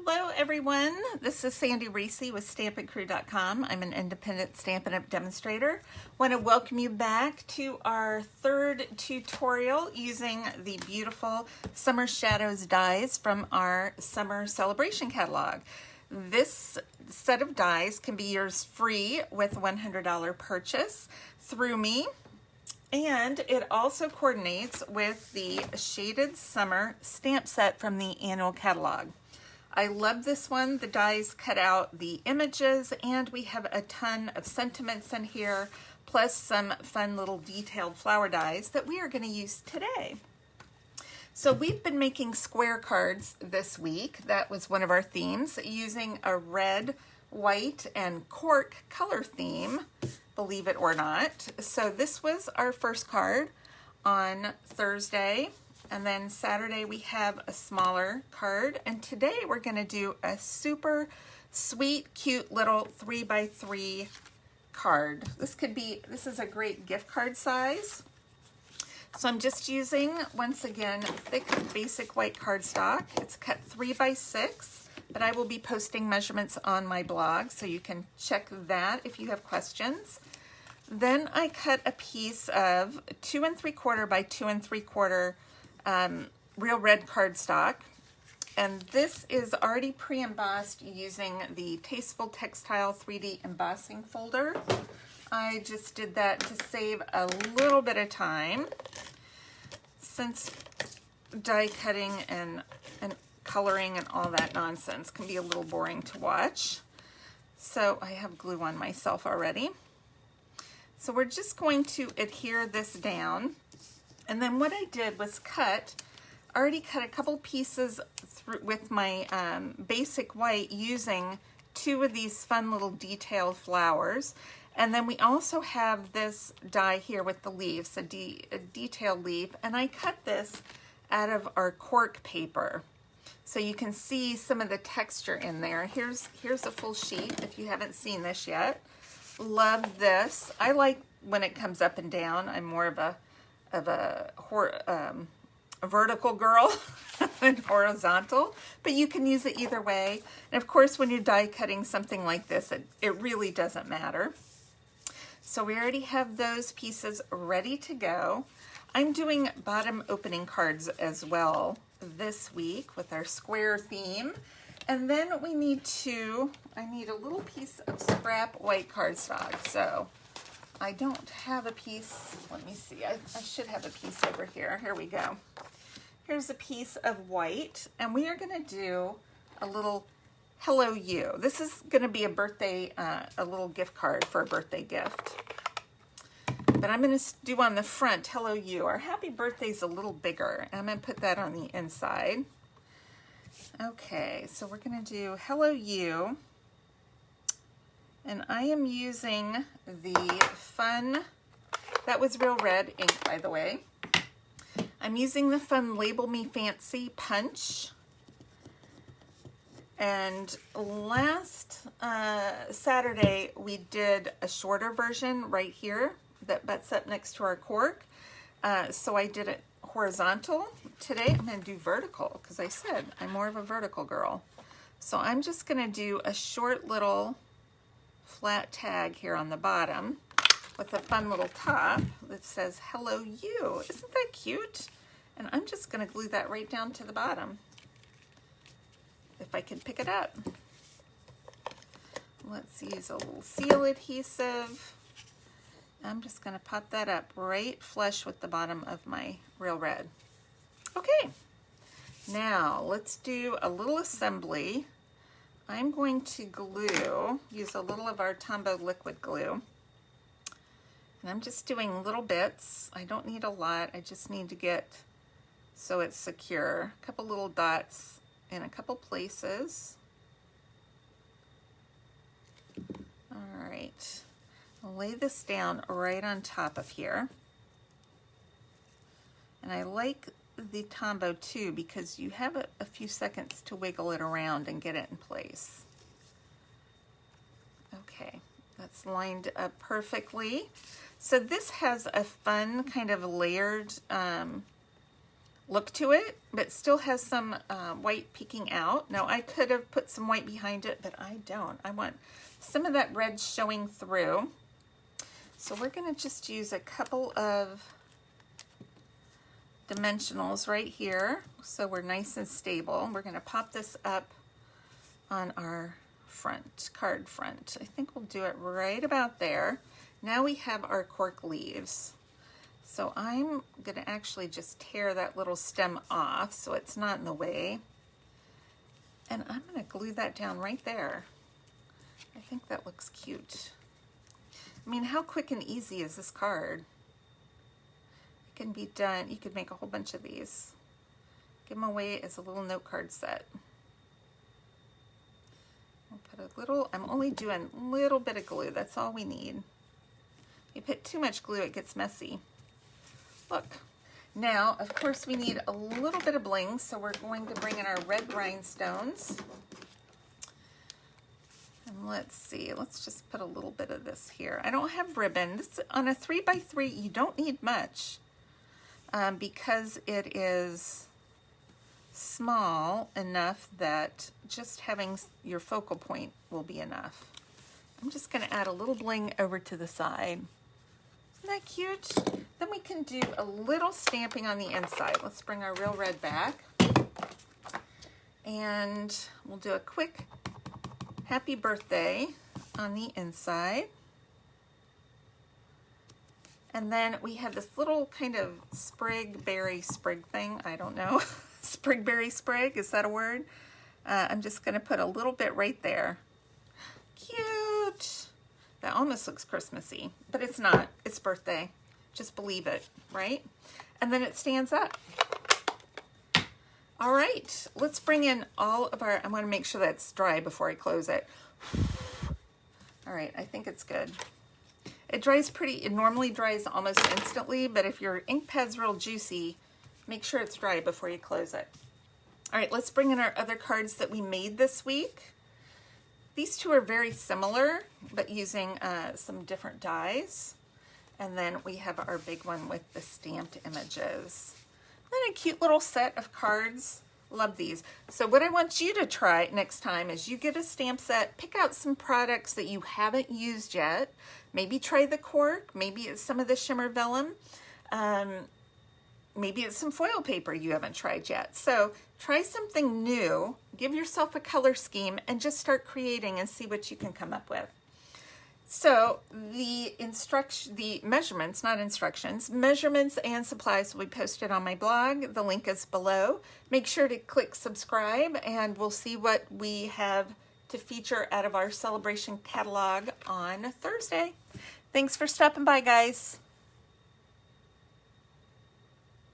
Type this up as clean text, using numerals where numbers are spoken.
Hello everyone, this is Sandy Reese with StampinCrew.com. I'm an independent Stampin' Up! Demonstrator. Want to welcome you back to our third tutorial using the beautiful Summer Shadows dies from our Summer Celebration catalog. This set of dies can be yours free with $100 purchase through me. And it also coordinates with the Shaded Summer stamp set from the annual catalog. I love this one. The dies cut out the images and we have a ton of sentiments in here, plus some fun little detailed flower dies that we are going to use today. So we've been making square cards this week. That was one of our themes, using a red, white, and cork color theme, believe it or not. So this was our first card on Thursday. And then Saturday we have a smaller card, and today we're going to do a super sweet, cute little 3x3 card. This is a great gift card size. So I'm just using, once again, thick basic white cardstock. It's cut 3x6, but I will be posting measurements on my blog, so you can check that if you have questions. Then I cut a piece of 2 3/4 by 2 3/4 real red cardstock, and this is already pre-embossed using the Tasteful Textile 3D embossing folder. I just did that to save a little bit of time, since die cutting and coloring and all that nonsense can be a little boring to watch. So I have glue on myself already. So we're just going to adhere this down. And then what I did was already cut a couple pieces with my basic white using 2 of these fun little detailed flowers. And then we also have this die here with the leaves, a detailed leaf. And I cut this out of our cork paper, so you can see some of the texture in there. Here's a full sheet if you haven't seen this yet. Love this. I like when it comes up and down. I'm more of a vertical girl than horizontal, but you can use it either way. And of course, when you're die cutting something like this, it really doesn't matter. So we already have those pieces ready to go. I'm doing bottom opening cards as well this week with our square theme. And then I need a little piece of scrap white cardstock. So I don't have a piece. Let me see. I should have a piece over here. Here we go. Here's a piece of white, and we are going to do a little hello you. This is going to be a birthday, a little gift card for a birthday gift. But I'm going to do on the front, hello you. Our happy birthday's a little bigger, and I'm going to put that on the inside. Okay, so we're going to do hello you. And I am using the fun, that was real red ink, by the way. I'm using the fun Label Me Fancy punch. And last Saturday, we did a shorter version right here that butts up next to our cork. So I did it horizontal. Today, I'm going to do vertical, because I said I'm more of a vertical girl. So I'm just going to do a short little flat tag here on the bottom with a fun little top that says hello you. Isn't that cute? And I'm just going to glue that right down to the bottom if I can pick it up. Let's use a little seal adhesive. I'm just going to pop that up right flush with the bottom of my real red. Okay, now let's do a little assembly. I'm going to use a little of our Tombow liquid glue. And I'm just doing little bits. I don't need a lot. I just need to get so it's secure. A couple little dots in a couple places. All right. I'll lay this down right on top of here. And I like the Tombow too, because you have a few seconds to wiggle it around and get it in place. Okay, that's lined up perfectly. So this has a fun kind of layered look to it, but still has some white peeking out. Now I could have put some white behind it, but I don't. I want some of that red showing through. So we're going to just use a couple of dimensionals right here so we're nice and stable. We're going to pop this up on our front, card front. I think we'll do it right about there. Now we have our cork leaves. So I'm going to actually just tear that little stem off so it's not in the way. And I'm going to glue that down right there. I think that looks cute. I mean, how quick and easy is this card? It can be done. You could make a whole bunch of these. Give them away as a little note card set. I'll put a little, I'm only doing a little bit of glue. That's all we need. If you put too much glue, it gets messy. Look. Now, of course, we need a little bit of bling, so we're going to bring in our red rhinestones. And let's see, let's just put a little bit of this here. I don't have ribbon. This, on a 3x3, you don't need much because it is small enough that just having your focal point will be enough. I'm just going to add a little bling over to the side. Isn't that cute? Then we can do a little stamping on the inside. Let's bring our real red back. And we'll do a quick happy birthday on the inside. And then we have this little kind of berry sprig thing. I don't know. Berry sprig, is that a word? I'm just going to put a little bit right there. Cute. That almost looks Christmassy, but it's not. It's birthday. Just believe it, right? And then it stands up. All right, let's bring in all of our, I want to make sure that's dry before I close it. All right, I think it's good. It dries it normally dries almost instantly, but if your ink pad's real juicy, make sure it's dry before you close it. All right, let's bring in our other cards that we made this week. These two are very similar, but using some different dies. And then we have our big one with the stamped images. Then a cute little set of cards. Love these. So what I want you to try next time is you get a stamp set, pick out some products that you haven't used yet. Maybe try the cork, maybe it's some of the shimmer vellum. Maybe it's some foil paper you haven't tried yet. So try something new, give yourself a color scheme, and just start creating and see what you can come up with. So the measurements, not instructions, measurements and supplies will be posted on my blog. The link is below. Make sure to click subscribe and we'll see what we have to feature out of our celebration catalog on Thursday. Thanks for stopping by, guys.